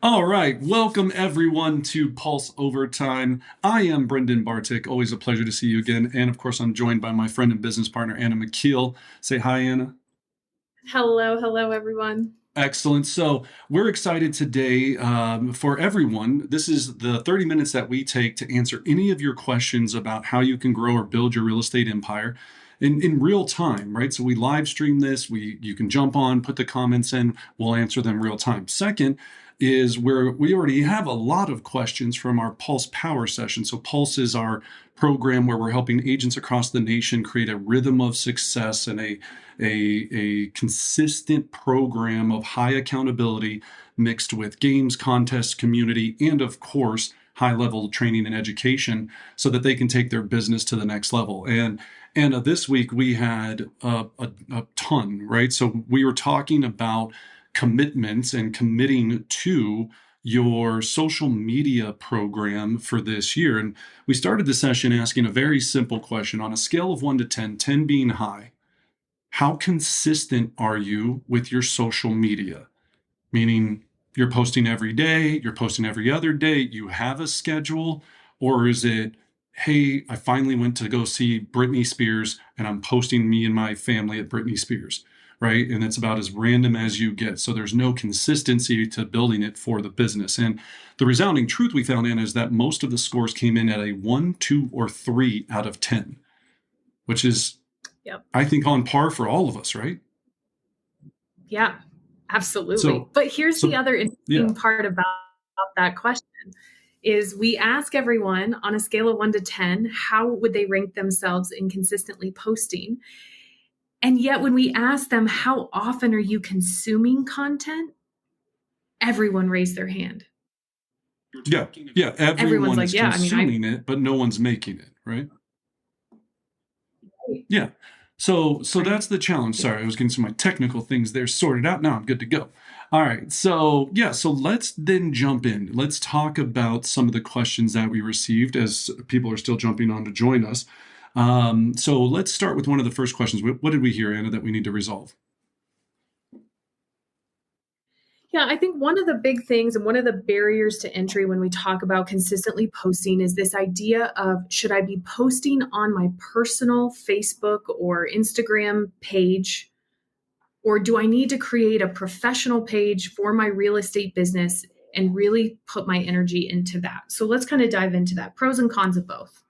All right. Welcome everyone to Pulse Overtime. I am Brendan Bartik. Always a pleasure to see you again. And of course, I'm joined by my friend and business partner, Anna McKeel. Say hi, Anna. Hello, everyone. Excellent. So we're excited today for everyone. This is the 30 minutes that we take to answer any of your questions about how you can grow or build your real estate empire in real time, right? So we live stream this. You can jump on, put the comments in, we'll answer them real time. Second is where we already have a lot of questions from our Pulse Power session. So Pulse is our program where we're helping agents across the nation create a rhythm of success and a consistent program of high accountability mixed with games, contests, community, and of course, high level training and education so that they can take their business to the next level. And this week we had a ton, right? So we were talking about commitments and committing to your social media program for this year. And we started the session asking a very simple question on a scale of 1 to 10, 10 being high. How consistent are you with your social media? Meaning you're posting every day, you're posting every other day, you have a schedule, or is it, hey, I finally went to go see Britney Spears and I'm posting me and my family at Britney Spears, right? And it's about as random as you get. So there's no consistency to building it for the business. And the resounding truth we found in is that most of the scores came in at a 1, 2, or 3 out of 10, which is Yep. I think on par for all of us, right? Yeah, absolutely. So, But here's the so other yeah. interesting part about that question is we ask everyone on a scale of 1 to 10, how would they rank themselves in consistently posting? And yet when we ask them, how often are you consuming content? Everyone raised their hand. Yeah, yeah. Everyone's Everyone like, is yeah, I mean, I consuming it, but no one's making it, right? right. Yeah. So Right. that's the challenge. Sorry, I was getting some of my technical things there sorted out. Now I'm good to go. All right. So yeah, so let's then jump in. Let's talk about some of the questions that we received as people are still jumping on to join us. So let's start with one of the first questions. What did we hear, Anna, that we need to resolve? Yeah, I think one of the big things and one of the barriers to entry when we talk about consistently posting is this idea of should I be posting on my personal Facebook or Instagram page, or do I need to create a professional page for my real estate business and really put my energy into that? So let's kind of dive into that pros and cons of both.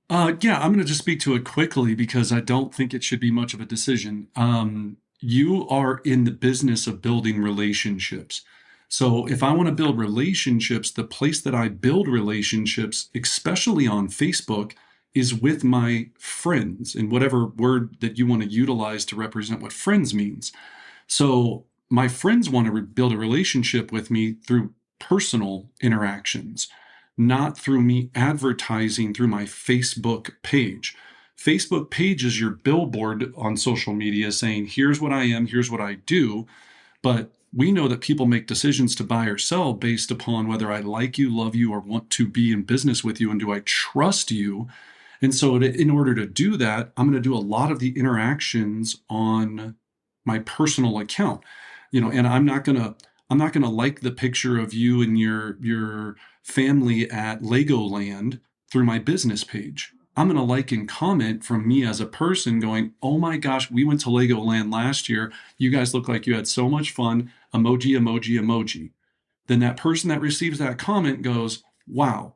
Yeah, I'm going to just speak to it quickly because I don't think it should be much of a decision. You are in the business of building relationships. So if I want to build relationships, the place that I build relationships, especially on Facebook, is with my friends and whatever word that you want to utilize to represent what friends means. So my friends want to build a relationship with me through personal interactions, not through me advertising through my Facebook page. Facebook page is your billboard on social media saying, here's what I am, here's what I do. But we know that people make decisions to buy or sell based upon whether I like you, love you, or want to be in business with you, and do I trust you. And so, in order to do that, I'm going to do a lot of the interactions on my personal account, and I'm not gonna like the picture of you and your family at Legoland through my business page. I'm gonna like and comment from me as a person, going, "Oh my gosh, we went to Legoland last year. You guys look like you had so much fun." Emoji, emoji, emoji. Then that person that receives that comment goes, "Wow,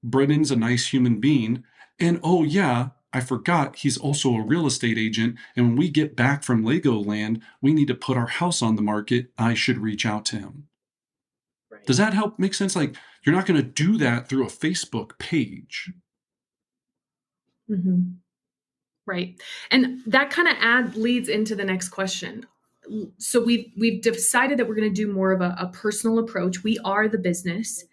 Brennan's a nice human being. And oh, yeah, I forgot he's also a real estate agent. And when we get back from Legoland, we need to put our house on the market. I should reach out to him." Right. Does that help make sense? Like, you're not going to do that through a Facebook page. Mm-hmm. Right. And that kind of leads into the next question. So we've decided that we're going to do more of a personal approach. We are the business.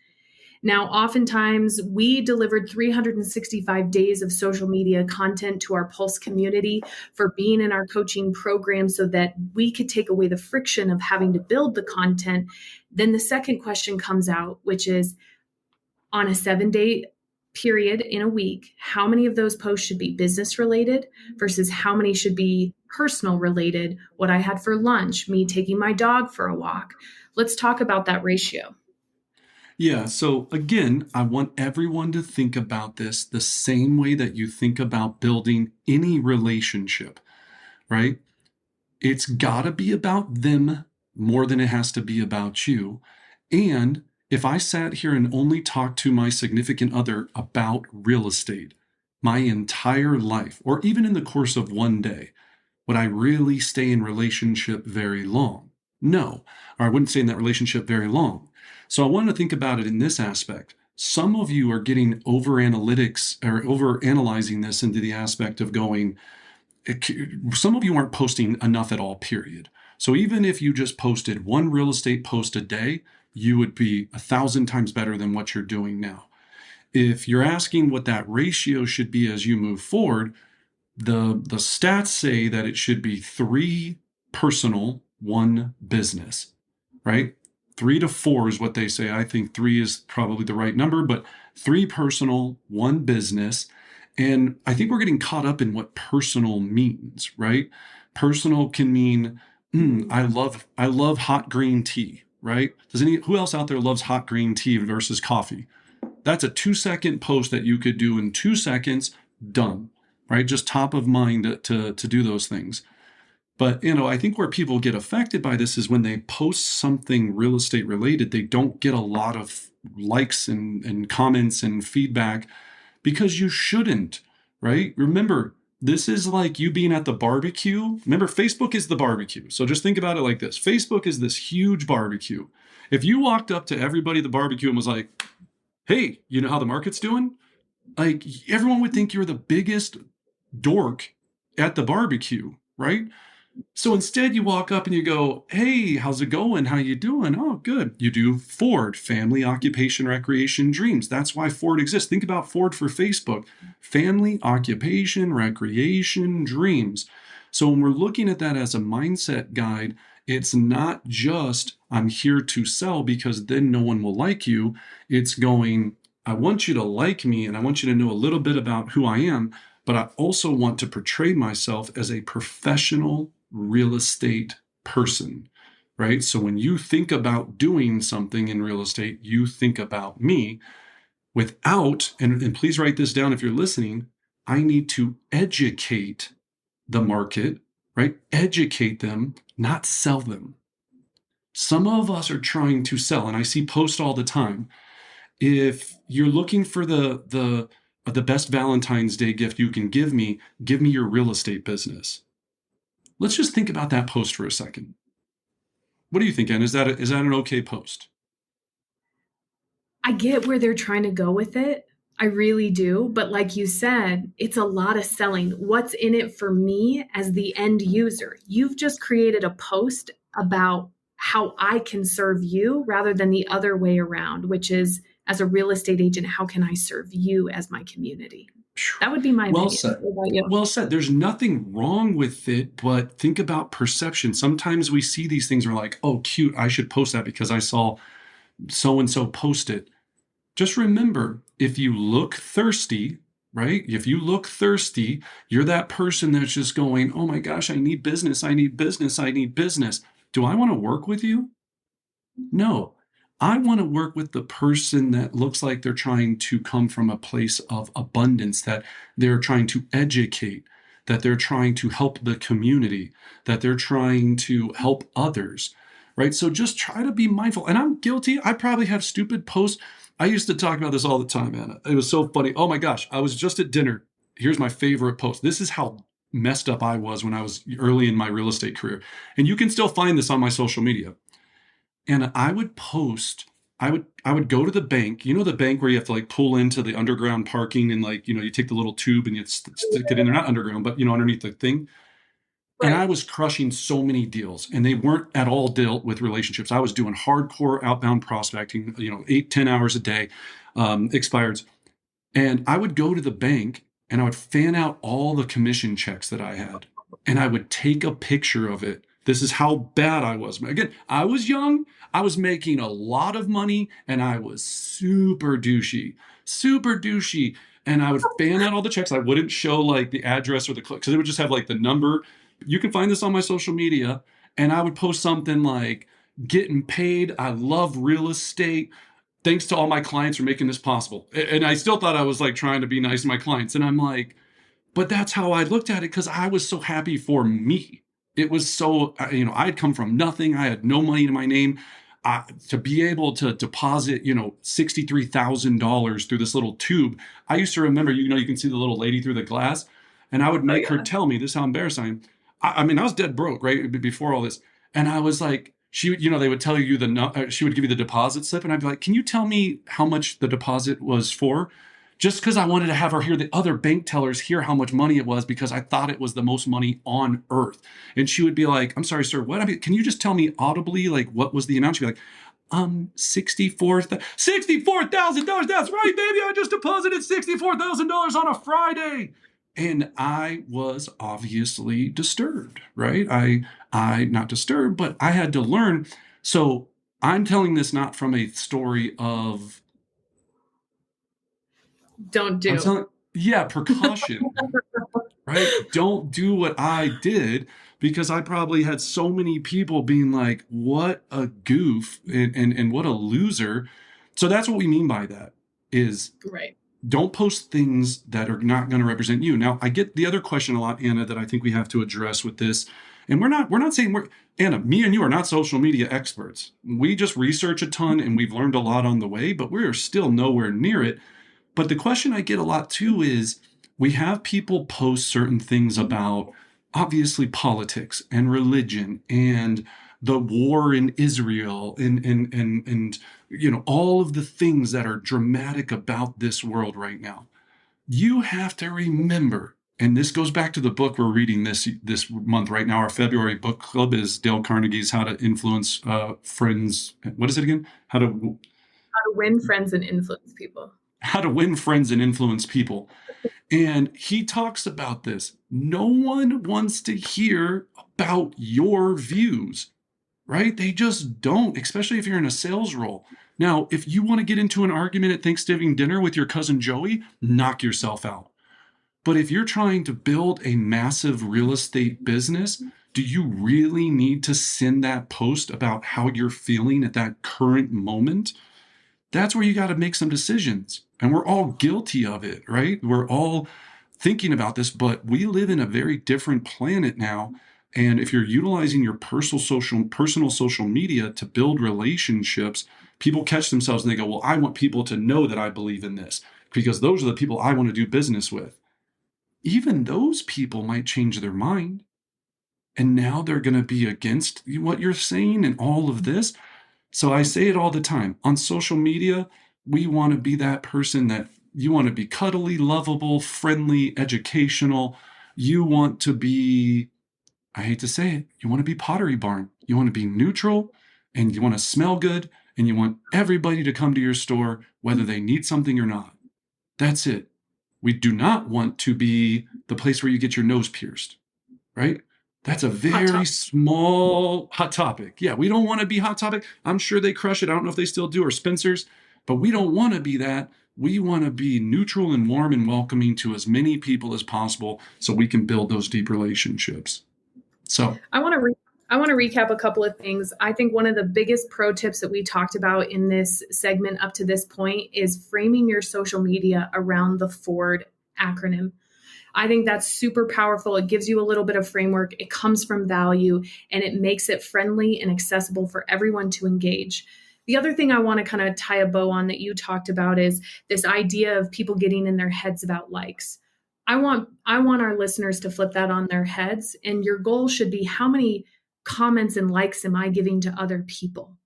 Now, oftentimes we delivered 365 days of social media content to our Pulse community for being in our coaching program so that we could take away the friction of having to build the content. Then the second question comes out, which is on a 7-day period in a week, how many of those posts should be business related versus how many should be personal related, what I had for lunch, me taking my dog for a walk. Let's talk about that ratio. Yeah. So again, I want everyone to think about this the same way that you think about building any relationship, right? It's got to be about them more than it has to be about you. And if I sat here and only talked to my significant other about real estate my entire life, or even in the course of one day, would I really stay in relationship very long? No, or I wouldn't stay in that relationship very long. So I want to think about it in this aspect. Some of you are getting over analytics or over analyzing this into the aspect of going, some of you aren't posting enough at all, period. So even if you just posted one real estate post a day, you would be 1,000 times better than what you're doing now. If you're asking what that ratio should be as you move forward, the stats say that it should be 3 personal, 1 business, right? 3 to 4 is what they say. I think 3 is probably the right number, but 3 personal, 1 business. And I think we're getting caught up in what personal means, right? Personal can mean, I love hot green tea, right? Who else out there loves hot green tea versus coffee? That's a 2-second post that you could do in 2 seconds, done, right? Just top of mind to do those things. But, I think where people get affected by this is when they post something real estate related, they don't get a lot of likes and comments and feedback because you shouldn't, right? Remember, this is like you being at the barbecue. Remember, Facebook is the barbecue. So just think about it like this. Facebook is this huge barbecue. If you walked up to everybody at the barbecue and was like, hey, you know how the market's doing? Like everyone would think you're the biggest dork at the barbecue, right? So instead you walk up and you go, hey, how's it going? How you doing? Oh, good. You do Ford, family, occupation, recreation, dreams. That's why Ford exists. Think about Ford for Facebook. Family, occupation, recreation, dreams. So when we're looking at that as a mindset guide, it's not just I'm here to sell because then no one will like you. It's going, I want you to like me and I want you to know a little bit about who I am, but I also want to portray myself as a professional real estate person, right? So when you think about doing something in real estate, you think about me without, and please write this down if you're listening, I need to educate the market, right? Educate them, not sell them. Some of us are trying to sell, and I see posts all the time. If you're looking for the best Valentine's Day gift you can give me your real estate business. Let's just think about that post for a second. What do you think, Ann? Is that an okay post? I get where they're trying to go with it. I really do. But like you said, it's a lot of selling. What's in it for me as the end user? You've just created a post about how I can serve you rather than the other way around, which is as a real estate agent, how can I serve you as my community? That would be my Well opinion. said. What about you? Well said. There's nothing wrong with it, but think about perception. Sometimes we see these things, we're like, oh, cute, I should post that because I saw so and so post it. Just remember, if you look thirsty, right? If you look thirsty, you're that person that's just going, oh my gosh, I need business, I need business, I need business. Do I want to work with you? No. I want to work with the person that looks like they're trying to come from a place of abundance, that they're trying to educate, that they're trying to help the community, that they're trying to help others, right? So just try to be mindful. And I'm guilty. I probably have stupid posts. I used to talk about this all the time, Anna. It was so funny. Oh my gosh. I was just at dinner. Here's my favorite post. This is how messed up I was when I was early in my real estate career. And you can still find this on my social media. And I would post, I would go to the bank, the bank where you have to like pull into the underground parking and like, you take the little tube and you stick it in there, not underground, but underneath the thing. And I Right. was crushing so many deals and they weren't at all dealt with relationships. I was doing hardcore outbound prospecting, 8, 10 hours a day, expireds. And I would go to the bank and I would fan out all the commission checks that I had. And I would take a picture of it. This is how bad I was. Again, I was young. I was making a lot of money and I was super douchey, super douchey. And I would fan out all the checks. I wouldn't show like the address or the click because it would just have like the number. You can find this on my social media. And I would post something like, getting paid. I love real estate. Thanks to all my clients for making this possible. And I still thought I was like trying to be nice to my clients. And I'm like, but that's how I looked at it because I was so happy for me. It was so, I'd come from nothing. I had no money to my name. To be able to deposit, $63,000 through this little tube. I used to remember, you can see the little lady through the glass, and I would Oh make her yeah. tell me this is how embarrassed I am. I mean, I was dead broke, right? Before all this. And I was like, they would tell you she would give you the deposit slip, and I'd be like, can you tell me how much the deposit was for? Just because I wanted to have her hear the other bank tellers hear how much money it was because I thought it was the most money on earth. And she would be like, I'm sorry, sir, what? I mean, can you just tell me audibly, like, what was the amount? She'd be like, $64,000. That's right, baby. I just deposited $64,000 on a Friday. And I was obviously disturbed, right? Not disturbed, but I had to learn. So I'm telling this not from a story of, Don't I'm do. telling, yeah, precaution, right? Don't do what I did because I probably had so many people being like, what a goof and what a loser. So that's what we mean by that is Right. don't post things that are not going to represent you. Now, I get the other question a lot, Anna, that I think we have to address with this. And we're not saying Anna, me and you are not social media experts. We just research a ton and we've learned a lot on the way, but we are still nowhere near it. But the question I get a lot too is we have people post certain things about obviously politics and religion and the war in Israel and all of the things that are dramatic about this world right now. You have to remember, and this goes back to the book we're reading this month right now. Our February book club is Dale Carnegie's How to Influence Friends. What is it again? How to win friends and influence people. How to Win Friends and Influence People. And he talks about this. No one wants to hear about your views, right? They just don't, especially if you're in a sales role. Now, if you want to get into an argument at Thanksgiving dinner with your cousin Joey, knock yourself out. But if you're trying to build a massive real estate business, do you really need to send that post about how you're feeling at that current moment? That's where you got to make some decisions. And we're all guilty of it, right? We're all thinking about this, but we live in a very different planet now. And if you're utilizing your personal social media to build relationships, people catch themselves and they go, well, I want people to know that I believe in this because those are the people I want to do business with. Even those people might change their mind. And now they're going to be against what you're saying and all of this. So I say it all the time on social media. We want to be that person that you want to be cuddly, lovable, friendly, educational. You want to be, I hate to say it, you want to be Pottery Barn. You want to be neutral and you want to smell good and you want everybody to come to your store, whether they need something or not. That's it. We do not want to be the place where you get your nose pierced, right? That's a Hot very topic. small hot topic. Yeah, we don't want to be hot topic. I'm sure they crush it. I don't know if they still do or Spencer's, but we don't want to be that. We want to be neutral and warm and welcoming to as many people as possible so we can build those deep relationships. So, I want to I want to recap a couple of things. I think one of the biggest pro tips that we talked about in this segment up to this point is framing your social media around the Ford acronym. I think that's super powerful. It gives you a little bit of framework. It comes from value and it makes it friendly and accessible for everyone to engage. The other thing I want to kind of tie a bow on that you talked about is this idea of people getting in their heads about likes. I want our listeners to flip that on their heads, and your goal should be how many comments and likes am I giving to other people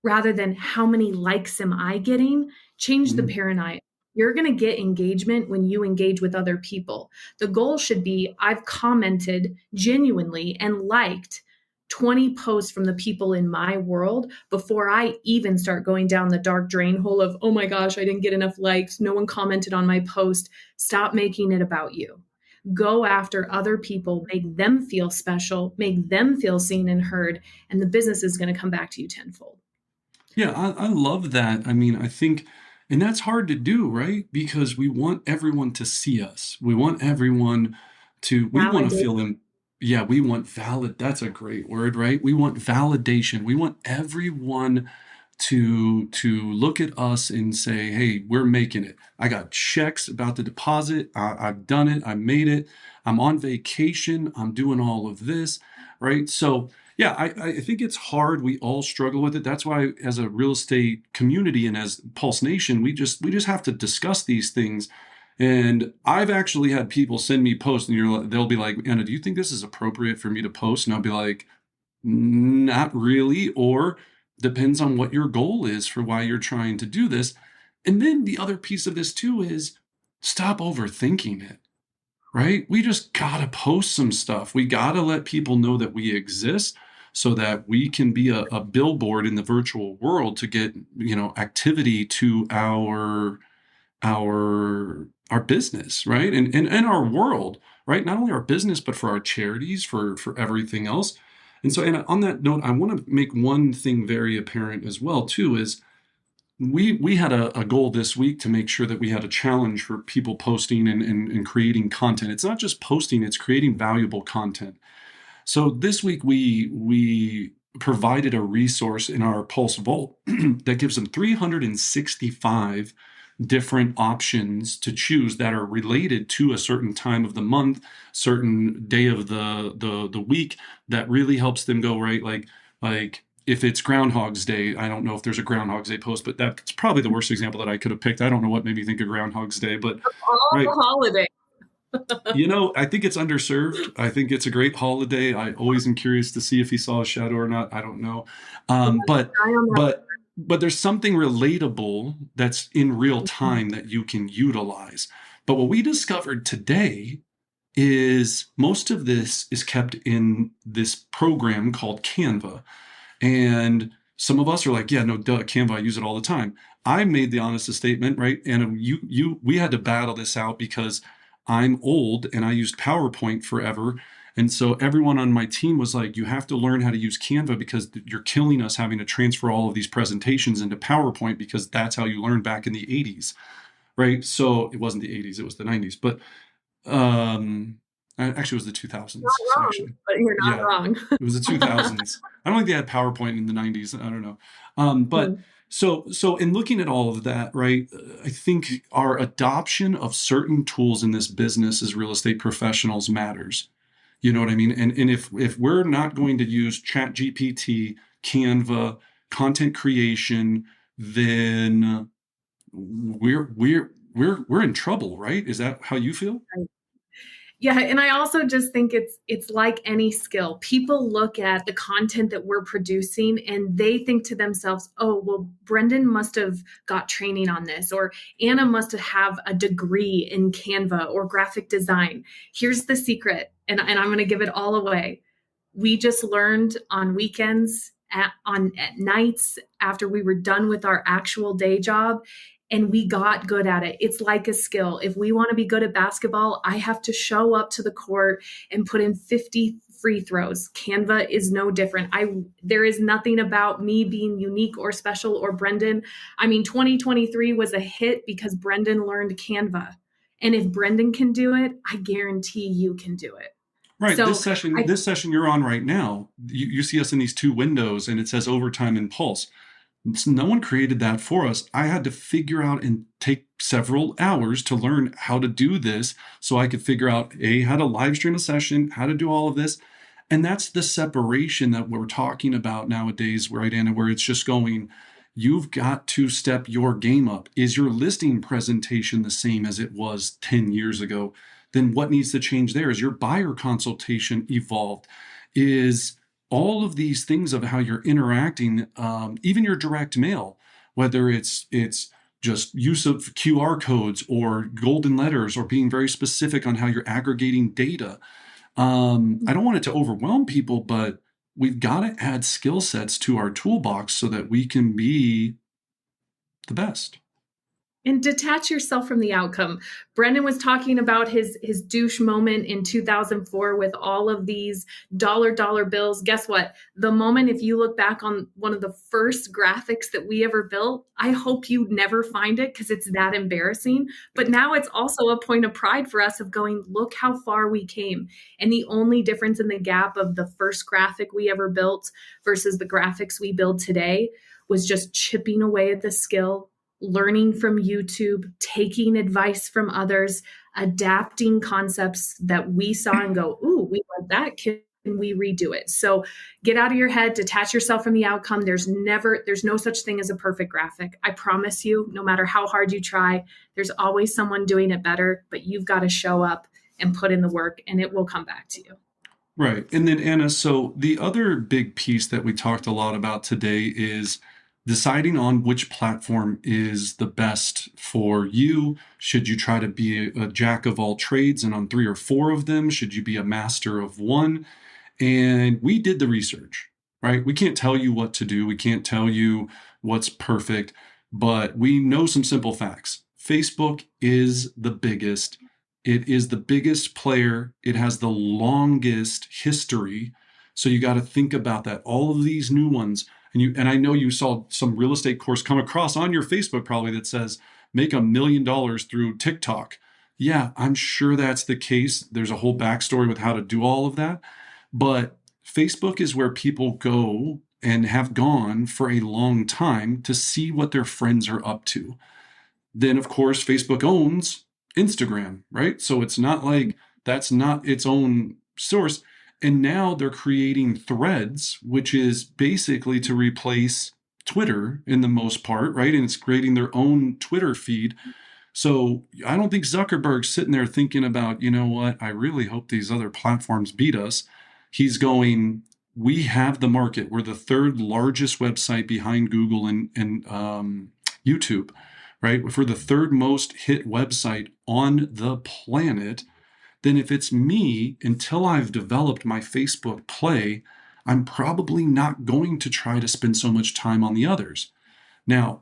rather than how many likes am I getting. Change the mm, paradigm. You're going to get engagement when you engage with other people. The goal should be I've commented genuinely and liked 20 posts from the people in my world before I even start going down the dark drain hole of, oh my gosh, I didn't get enough likes. No one commented on my post. Stop making it about you. Go after other people, make them feel special, make them feel seen and heard, and the business is going to come back to you tenfold. yeah, I love that. I mean, I think, and that's hard to do, right? Because we want everyone to see us. We want everyone we want to Validate. feel them. Yeah, we want valid. That's a great word, right? We want validation. We want everyone to look at us and say, "Hey, we're making it. I got checks about the deposit. I've done it. I made it. I'm on vacation. I'm doing all of this." Right? So, yeah, I think it's hard. We all struggle with it. That's why, as a real estate community and as Pulse Nation, we just have to discuss these things. And I've actually had people send me posts, and they'll be like, "Anna, do you think this is appropriate for me to post?" And I'll be like, "Not really," or depends on what your goal is for why you're trying to do this. And then the other piece of this too is stop overthinking it, right? We just gotta post some stuff. We gotta let people know that we exist so that we can be a billboard in the virtual world to get, activity to our business, right? And our world, right? Not only our business, but for our charities, for everything else. And so, and on that note, I want to make one thing very apparent as well, too, is we had a goal this week to make sure that we had a challenge for people posting and creating content. It's not just posting, it's creating valuable content. So this week we provided a resource in our Pulse Vault that gives them 365 different options to choose that are related to a certain time of the month, certain day of the week, that really helps them go right. Like if it's Groundhog's Day, I don't know if there's a Groundhog's Day post, but that's probably the worst example that I could have picked. I don't know what made me think of Groundhog's Day, but All the right. holiday. I think it's underserved. I think it's a great holiday. I always am curious to see if he saw a shadow or not. I don't know. Yeah, But I am not. but but there's something relatable that's in real time that you can utilize. But what we discovered today is most of this is kept in this program called Canva. And some of us are like, yeah, no, duh, Canva, I use it all the time. I made the honest statement, right? And we had to battle this out because I'm old and I used PowerPoint forever. And so everyone on my team was like, you have to learn how to use Canva because you're killing us having to transfer all of these presentations into PowerPoint because that's how you learned back in the 80s, right? So it wasn't the 80s, it was the 90s. But um, actually, it was the Not 2000s. So wrong, actually, but you're yeah, not wrong. it was the 2000s. I don't think they had PowerPoint in the 90s. I don't know. But Hmm. so in looking at all of that, right, I think our adoption of certain tools in this business as real estate professionals matters. You know what I mean? And if we're not going to use Chat GPT, Canva, content creation, then we're in trouble, right? Is that how you feel? Yeah, and I also just think it's like any skill. People look at the content that we're producing and they think to themselves, "Oh, well, Brendan must have got training on this, or Anna must have a degree in Canva or graphic design." Here's the secret, and I'm going to give it all away. We just learned on weekends, at nights after we were done with our actual day job, and we got good at it. It's like a skill. If we want to be good at basketball, I have to show up to the court and put in 50 free throws. Canva is no different. I There is nothing about me being unique or special or Brendan. I mean, 2023 was a hit because Brendan learned Canva. And if Brendan can do it, I guarantee you can do it. Right. This So session, I this session you're on right now, you see us in these two windows and it says overtime and pulse. No one created that for us. I had to figure out and take several hours to learn how to do this so I could figure out how to live stream a session, how to do all of this. And that's the separation that we're talking about nowadays, right, Anna, where it's just going, you've got to step your game up. Is your listing presentation the same as it was 10 years ago? Then what needs to change there? Is your buyer consultation evolved? Is all of these things of how you're interacting, even your direct mail, whether it's just use of QR codes or golden letters or being very specific on how you're aggregating data. I don't want it to overwhelm people, but we've got to add skill sets to our toolbox so that we can be the best. And detach yourself from the outcome. Brendan was talking about his douche moment in 2004 with all of these dollar bills. Guess what? The moment, if you look back on one of the first graphics that we ever built, I hope you never find it because it's that embarrassing. But now it's also a point of pride for us of going, look how far we came. And the only difference in the gap of the first graphic we ever built versus the graphics we build today was just chipping away at the skill, learning from YouTube, taking advice from others, adapting concepts that we saw and go, ooh, we want that. Can we redo it? So get out of your head, detach yourself from the outcome. There's no such thing as a perfect graphic. I promise you, no matter how hard you try, there's always someone doing it better, but you've got to show up and put in the work and it will come back to you. Right. And then, Anna, so the other big piece that we talked a lot about today is deciding on which platform is the best for you. Should you try to be a jack of all trades and on three or four of them? Should you be a master of one? And we did the research, right? We can't tell you what to do. We can't tell you what's perfect, but we know some simple facts. Facebook is the biggest. It is the biggest player. It has the longest history. So you got to think about that. All of these new ones, and I know you saw some real estate course come across on your Facebook probably that says make $1 million through TikTok. Yeah, I'm sure that's the case. There's a whole backstory with how to do all of that. But Facebook is where people go and have gone for a long time to see what their friends are up to. Then, of course, Facebook owns Instagram, right? So it's not like that's not its own source. And now they're creating threads, which is basically to replace Twitter in the most part, right? And it's creating their own Twitter feed. So I don't think Zuckerberg's sitting there thinking about, you know what, I really hope these other platforms beat us. He's going, we have the market. We're the third largest website behind Google and YouTube, right? If we're the third most hit website on the planet, then if it's me, until I've developed my Facebook play, I'm probably not going to try to spend so much time on the others. Now,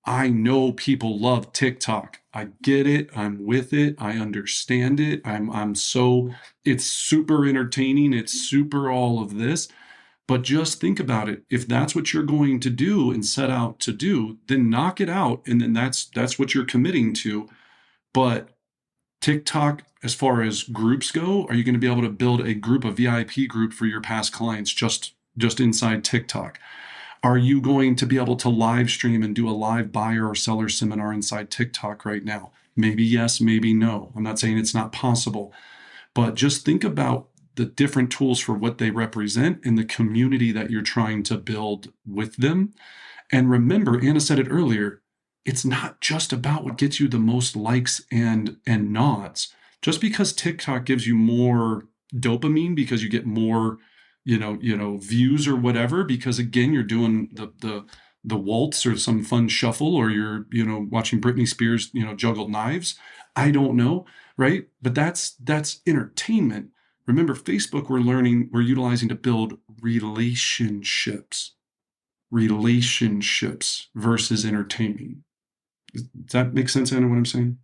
I know people love TikTok. I get it. I'm with it. I understand it. I'm so it's super entertaining. It's super all of this. But just think about it. If that's what you're going to do and set out to do, then knock it out and then that's what you're committing to. But TikTok, as far as groups go, are you going to be able to build a group, a VIP group for your past clients just inside TikTok? Are you going to be able to live stream and do a live buyer or seller seminar inside TikTok right now? Maybe yes, maybe no. I'm not saying it's not possible, but just think about the different tools for what they represent in the community that you're trying to build with them. And remember, Anna said it earlier, it's not just about what gets you the most likes and nods. Just because TikTok gives you more dopamine because you get more, views or whatever, because again, you're doing the waltz or some fun shuffle, or you're, watching Britney Spears, juggle knives. I don't know, right? But that's entertainment. Remember, Facebook, we're utilizing to build relationships versus entertaining. Does that make sense, Anna, what I'm saying?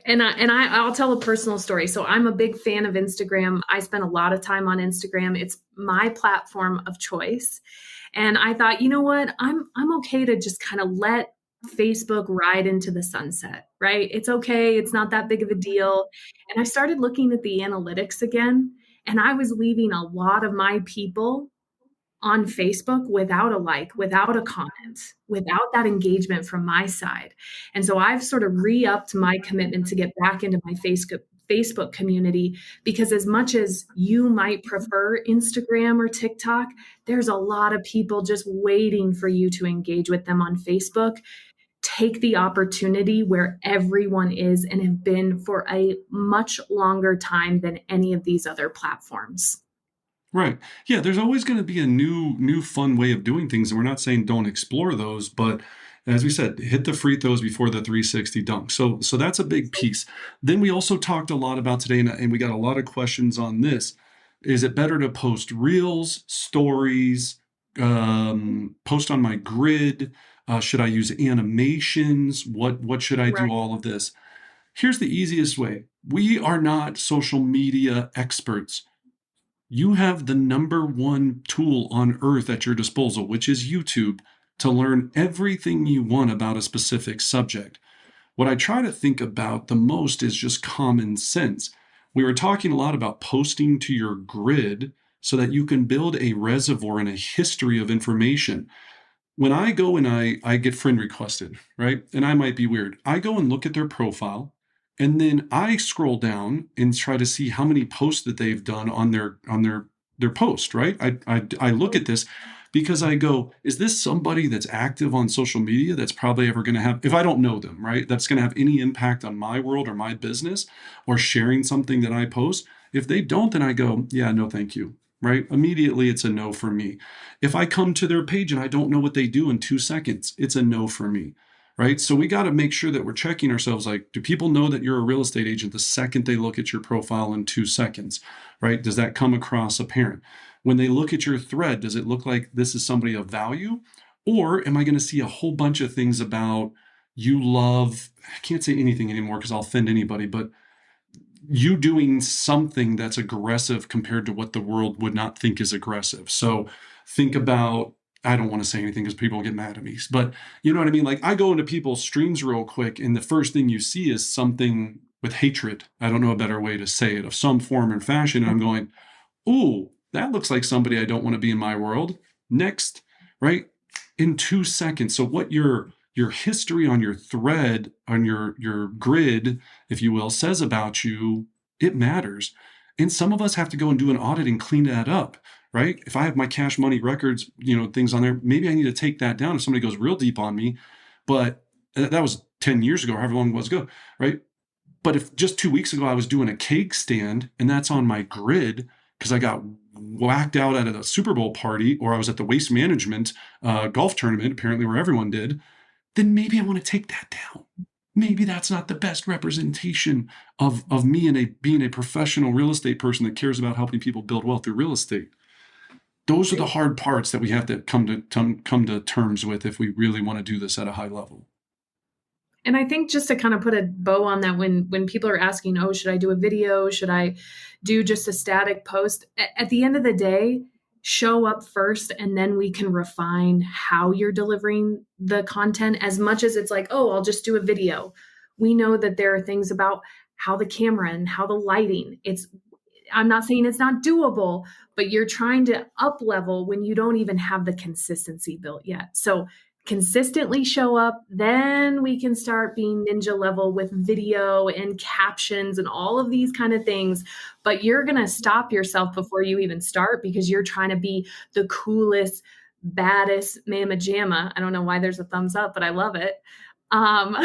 I'll tell a personal story. So I'm a big fan of Instagram. I spend a lot of time on Instagram. It's my platform of choice. And I thought, you know what? I'm okay to just kind of let Facebook ride into the sunset, right? It's okay. It's not that big of a deal. And I started looking at the analytics again, and I was leaving a lot of my people on Facebook without a like, without a comment, without that engagement from my side. And so I've sort of re-upped my commitment to get back into my Facebook community, because as much as you might prefer Instagram or TikTok, there's a lot of people just waiting for you to engage with them on Facebook. Take the opportunity where everyone is and have been for a much longer time than any of these other platforms. Right. Yeah, there's always going to be a new fun way of doing things, and we're not saying don't explore those, but as we said, hit the free throws before the 360 dunk. So that's a big piece. Then we also talked a lot about today, and we got a lot of questions on this. Is it better to post reels, stories, post on my grid? Should I use animations? What should I do? Right. All of this. Here's the easiest way. We are not social media experts. You have the number one tool on earth at your disposal, which is YouTube, to learn everything you want about a specific subject. What I try to think about the most is just common sense. We were talking a lot about posting to your grid so that you can build a reservoir and a history of information. When I go and I get friend requested, right? And I might be weird. I go and look at their profile, and then I scroll down and try to see how many posts that they've done on their post, right? I look at this because I go, is this somebody that's active on social media that's probably ever going to have, if I don't know them, right? That's going to have any impact on my world or my business or sharing something that I post. If they don't, then I go, yeah, no, thank you, right? Immediately, it's a no for me. If I come to their page and I don't know what they do in 2 seconds, it's a no for me, right? So we got to make sure that we're checking ourselves like, do people know that you're a real estate agent the second they look at your profile in 2 seconds, right? Does that come across apparent? When they look at your thread, does it look like this is somebody of value? Or am I going to see a whole bunch of things about you love, I can't say anything anymore because I'll offend anybody, but you doing something that's aggressive compared to what the world would not think is aggressive. So think about, I don't want to say anything because people get mad at me, but you know what I mean? Like I go into people's streams real quick, and the first thing you see is something with hatred. I don't know a better way to say it, of some form or fashion. And I'm going, ooh, that looks like somebody I don't want to be in my world. Next, right? In 2 seconds. So what your history on your thread, on your grid, if you will, says about you, it matters. And some of us have to go and do an audit and clean that up, right? If I have my cash money records, things on there, maybe I need to take that down if somebody goes real deep on me. But that was 10 years ago, however long it was ago, right? But if just 2 weeks ago I was doing a cake stand and that's on my grid because I got whacked out at a Super Bowl party, or I was at the waste management golf tournament, apparently where everyone did, then maybe I want to take that down. Maybe that's not the best representation of me and being a professional real estate person that cares about helping people build wealth through real estate. Those are the Right. hard parts that we have to come to terms with if we really want to do this at a high level. And I think just to kind of put a bow on that, when people are asking, oh, should I do a video? Should I do just a static post? At the end of the day, show up first, and then we can refine how you're delivering the content. As much as it's like, oh, I'll just do a video. We know that there are things about how the camera and how the lighting, I'm not saying it's not doable, but you're trying to up level when you don't even have the consistency built yet. So consistently show up, then we can start being ninja level with video and captions and all of these kind of things. But you're going to stop yourself before you even start because you're trying to be the coolest, baddest mamma jamma. I don't know why there's a thumbs up, but I love it. Um,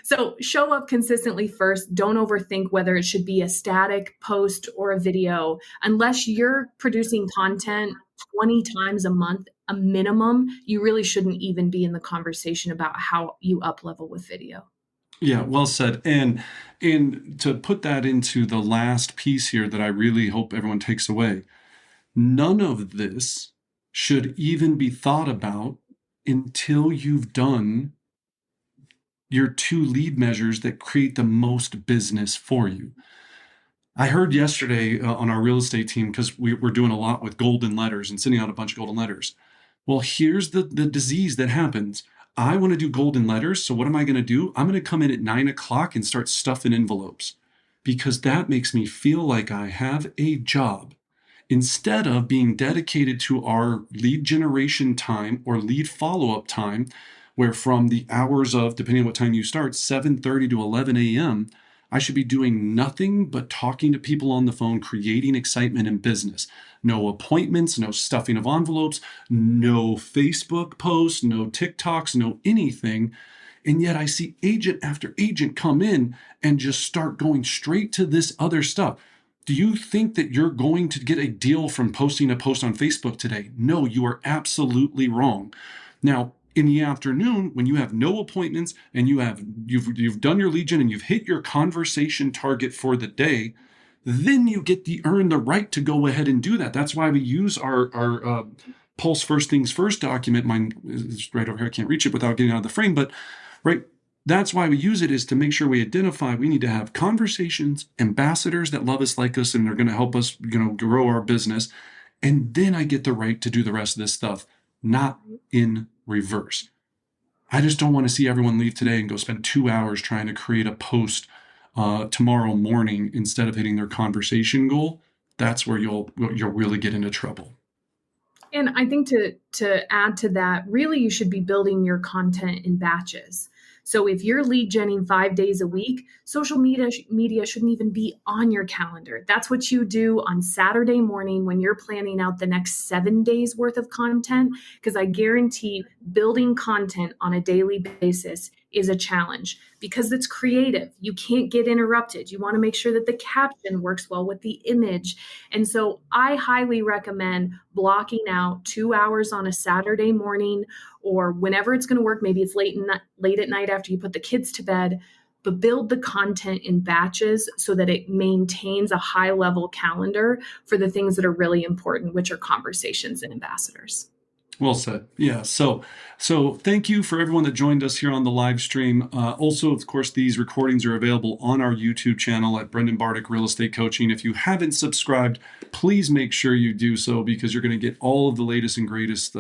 so show up consistently first. Don't overthink whether it should be a static post or a video. Unless you're producing content 20 times a month, a minimum, you really shouldn't even be in the conversation about how you up level with video. Yeah, well said. And to put that into the last piece here that I really hope everyone takes away, none of this should even be thought about until you've done your 2 lead measures that create the most business for you. I heard yesterday on our real estate team, because we're doing a lot with golden letters and sending out a bunch of golden letters. Well, here's the disease that happens. I want to do golden letters. So what am I going to do? I'm going to come in at 9 o'clock and start stuffing envelopes because that makes me feel like I have a job instead of being dedicated to our lead generation time or lead follow-up time, where from the hours of, depending on what time you start, 7:30 to 11 a.m., I should be doing nothing but talking to people on the phone, creating excitement in business. No appointments, no stuffing of envelopes, no Facebook posts, no TikToks, no anything. And yet I see agent after agent come in and just start going straight to this other stuff. Do you think that you're going to get a deal from posting a post on Facebook today? No, you are absolutely wrong. Now, in the afternoon, when you have no appointments and you've done your legion and you've hit your conversation target for the day, then you get the earn the right to go ahead and do that. That's why we use our Pulse First Things First document. Mine is right over here. I can't reach it without getting out of the frame, but right. That's why we use it, is to make sure we identify we need to have conversations, ambassadors that love us, like us, and they're going to help us, grow our business. And then I get the right to do the rest of this stuff, not in reverse. I just don't want to see everyone leave today and go spend 2 hours trying to create a post tomorrow morning instead of hitting their conversation goal. That's where you'll really get into trouble. And I think to add to that, really you should be building your content in batches. So if you're lead genning 5 days a week, social media shouldn't even be on your calendar. That's what you do on Saturday morning when you're planning out the next 7 days worth of content. Because I guarantee building content on a daily basis is a challenge because it's creative. You can't get interrupted. You want to make sure that the caption works well with the image. And so I highly recommend blocking out 2 hours on a Saturday morning or whenever it's going to work. Maybe it's late at night after you put the kids to bed, but build the content in batches so that it maintains a high level calendar for the things that are really important, which are conversations and ambassadors. Well said. Yeah. So thank you for everyone that joined us here on the live stream. Also, of course, these recordings are available on our YouTube channel at Brendan Bardick Real Estate Coaching. If you haven't subscribed, please make sure you do so, because you're going to get all of the latest and greatest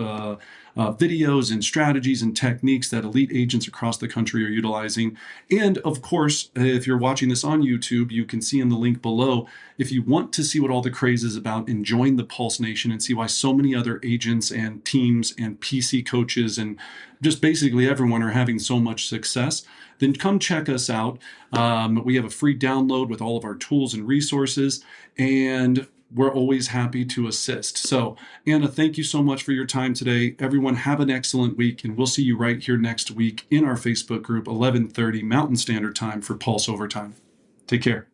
videos and strategies and techniques that elite agents across the country are utilizing. And of course, if you're watching this on YouTube, you can see in the link below, if you want to see what all the craze is about and join the Pulse Nation and see why so many other agents and teams and PC coaches and just basically everyone are having so much success, then come check us out. We have a free download with all of our tools and resources, and we're always happy to assist. So, Anna, thank you so much for your time today. Everyone, have an excellent week, and we'll see you right here next week in our Facebook group, 11:30 Mountain Standard Time for Pulse Overtime. Take care.